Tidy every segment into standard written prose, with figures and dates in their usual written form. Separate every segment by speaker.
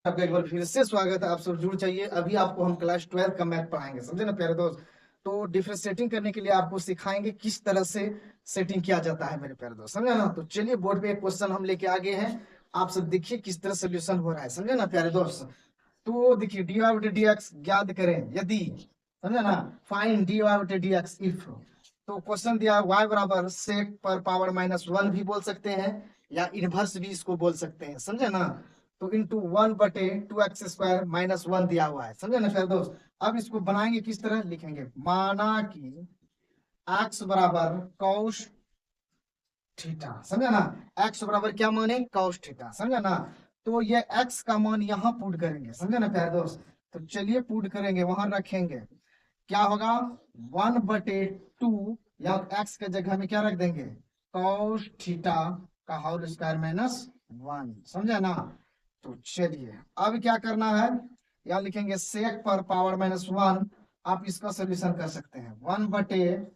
Speaker 1: आपका एक बार फिर से स्वागत है। आप सब जुड़ जाइए। अभी आपको हम क्लास 12 का मैथ पढ़ाएंगे, समझे ना प्यारे दोस्त। तो डिफरेंशिएटिंग करने के लिए आपको सिखाएंगे किस तरह से सेटिंग किया जाता है मेरे प्यारे दोस्त, समझे ना। तो चलिए बोर्ड पे एक क्वेश्चन हम लेके आ गए हैं। आप सब देखिए किस तरह सोल्यूशन हो रहा है, समझे ना प्यारे दोस्त। तो देखिए डी वाई बटे डी एक्स ज्ञात करें यदि, समझे ना। फाइंड डी वाई बटे डी एक्स इफ। तो क्वेश्चन दिया y बराबर सेक पर पावर -1 भी बोल सकते हैं या इनवर्स भी इसको बोल सकते हैं, समझे ना। तो इंटू 1/2x² -1 दिया हुआ है, समझे ना फिर दोस्त। अब इसको बनाएंगे किस तरह, लिखेंगे माना कि x बराबर कॉस थीटा, समझे ना। x बराबर क्या माने, कॉस थीटा, समझे ना। तो ये x का मान यहाँ पुट करेंगे, समझे ना प्यारे दोस्त। तो चलिए पुट करेंगे, वहां रखेंगे, क्या होगा 1/2 या x के जगह में क्या रख देंगे, कॉस थीटा का होल स्क्वायर -1, समझे ना। तो चलिए अब क्या करना है, यहाँ लिखेंगे सेक पर पावर -1। आप इसका सोल्यूशन कर सकते हैं 1/,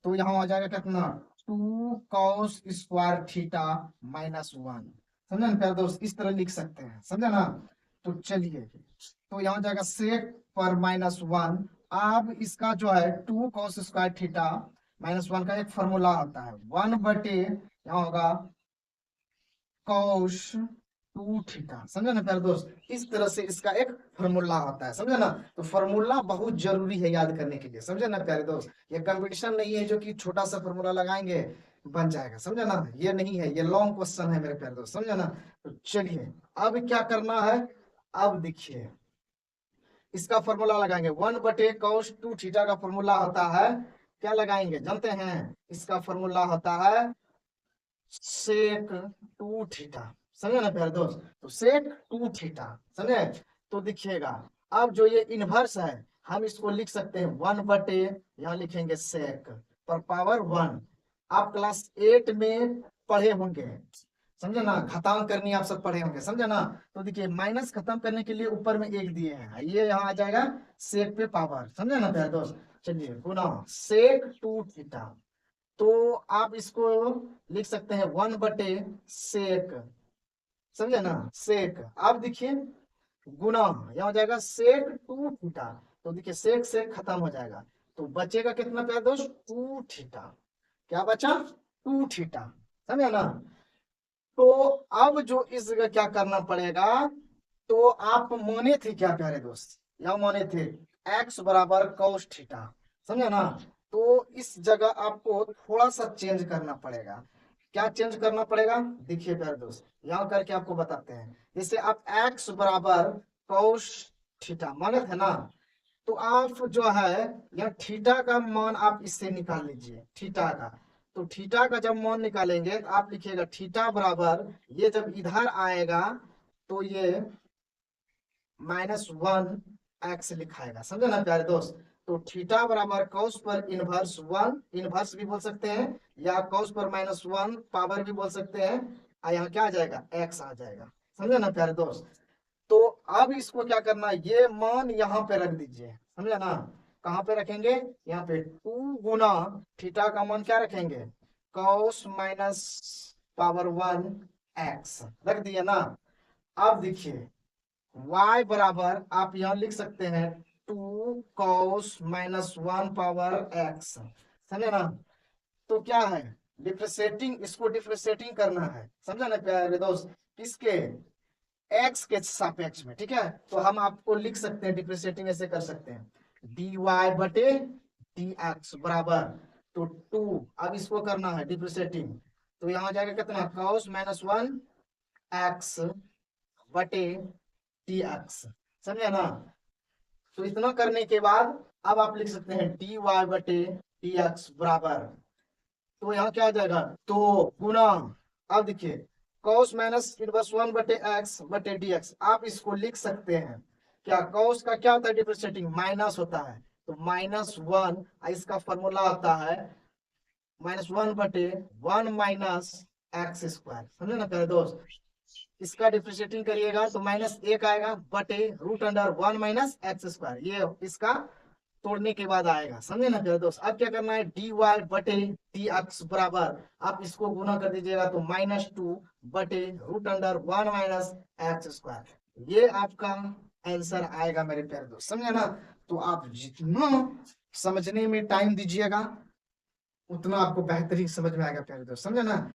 Speaker 1: तो यहाँ आ जाएगा कितना 2 कॉस स्क्वायर थीटा -1, समझे ना प्यारे दोस्त। इस तरह लिख सकते हैं, समझे ना। तो चलिए, तो यहाँ जाएगा सेक पर -1। अब इसका जो है 2 कॉस स्क्वायर थीटा -1 का एक फॉर्मूला होता है 1/, यहाँ होगा कॉस 2 थीटा, समझे ना प्यारे दोस्त। इस तरह से इसका एक फॉर्मूला होता है, समझे ना। तो फॉर्मूला बहुत जरूरी है याद करने के लिए, समझे ना प्यारे दोस्त। ये कंपटीशन नहीं है जो कि छोटा सा फॉर्मूला लगाएंगे बन जाएगा, समझे ना। ये नहीं है, ये लॉन्ग क्वेश्चन है मेरे प्यारे दोस्त, समझे ना। तो चलिए अब क्या करना है, अब देखिए इसका फॉर्मूला लगाएंगे 1/cos 2 थीटा का फॉर्मूला होता है, क्या लगाएंगे जानते हैं, इसका फॉर्मूला होता है सेक 2 थीटा, समझे ना प्यारे दोस्त। तो सेक 2 थीटा, समझे। तो देखिएगा अब जो ये इनवर्स है, हम इसको लिख सकते हैं 1/, यहाँ लिखेंगे सेक पर पावर 1। आप क्लास 8 में पढ़े होंगे, समझे ना। खत्म करनी आप सब पढ़े होंगे, समझे ना। तो देखिए माइनस खत्म करने के लिए ऊपर में एक दिए हैं, ये यहाँ आ जाएगा सेक पे पावर, समझे ना प्यारे दोस्त। चलिए गुना सेक 2 थीटा, तो आप इसको लिख सकते हैं 1/सेक, समझे ना, सेक। अब देखिए गुना यहाँ हो जाएगा सेक 2 थीटा, तो देखिए सेक से खत्म हो जाएगा, तो बचेगा कितना प्यारे दोस्त 2 थीटा। क्या बचा 2 थीटा, समझे ना। तो अब जो इस जगह क्या करना पड़ेगा, तो आप माने थे क्या प्यारे दोस्त, यहाँ माने थे x बराबर cos थीटा, समझे ना। तो इस जगह आपको थोड़ा सा चेंज करना पड़ेगा। क्या चेंज करना पड़ेगा, देखिए प्यारे दोस्त यहाँ करके आपको बताते हैं। जैसे आप x बराबर cos थीटा माने थे ना, तो आप जो है यहाँ थीटा का मान आप इससे निकाल लीजिए, थीटा का। तो थीटा का जब मान निकालेंगे तो आप लिखिएगा थीटा बराबर, ये जब इधर आएगा तो ये -1x लिखाएगा, समझे ना प्यारे दोस्त। तो थीटा बराबर कॉस पर इनवर्स 1, इनवर्स भी बोल सकते हैं या कॉस पर -1 पावर भी बोल सकते हैं। और यहाँ क्या आ जाएगा x आ जाएगा, समझे ना प्यारे दोस्त। तो अब इसको क्या करना, ये मान यहाँ पे रख दीजिए, समझे ना। कहाँ पे रखेंगे, यहाँ पे 2 गुना थीटा का मान क्या रखेंगे, कॉस माइनस पावर 1x रख दिए ना। अब देखिए y बराबर आप यहाँ लिख सकते हैं 2 कॉस -1 पावर x, समझे ना। तो क्या है डिफ्रेंशिएटिंग, इसको डिफ्रेंशिएटिंग करना है, समझा ना प्यारे दोस्त, किसके, x के सापेक्ष में, ठीक है। तो हम आपको लिख सकते हैं डिफ्रेंशिएटिंग ऐसे कर सकते हैं dy/dx बराबर, तो 2, अब इसको करना है डिफ्रेंशिएटिंग, तो यहाँ जाएगा कितना cos -1x बटे dx, समझे ना। तो इतना करने के बाद अब आप लिख सकते हैं dy/dx बराबर, तो यहाँ क्या आ जाएगा, तो गुना, अब देखिए cos -1/x/dx, आप इसको लिख सकते हैं क्या, cos का क्या होता है डिफरेंशिएटिंग माइनस होता है, तो -1, इसका फॉर्मूला होता है -1/1 -x², समझे ना प्यारे दोस्त। इसका डिफरेंशिएटिंग करिएगा तो -1 आएगा बटे √1 - x², ये इसका तोड़ने के बाद आएगा, समझे ना प्यारे दोस्त। अब क्या करना है dy/dx बराबर, आप इसको गुना कर दीजिएगा तो -2 बटे √1 - x², ये आपका आंसर आएगा मेरे प्यारे दोस्त, समझे ना। तो आप जितना समझने में टाइम दीजिएगा उतना आपको बेहतरीन समझ में आएगा प्यारे दोस्त, समझे ना।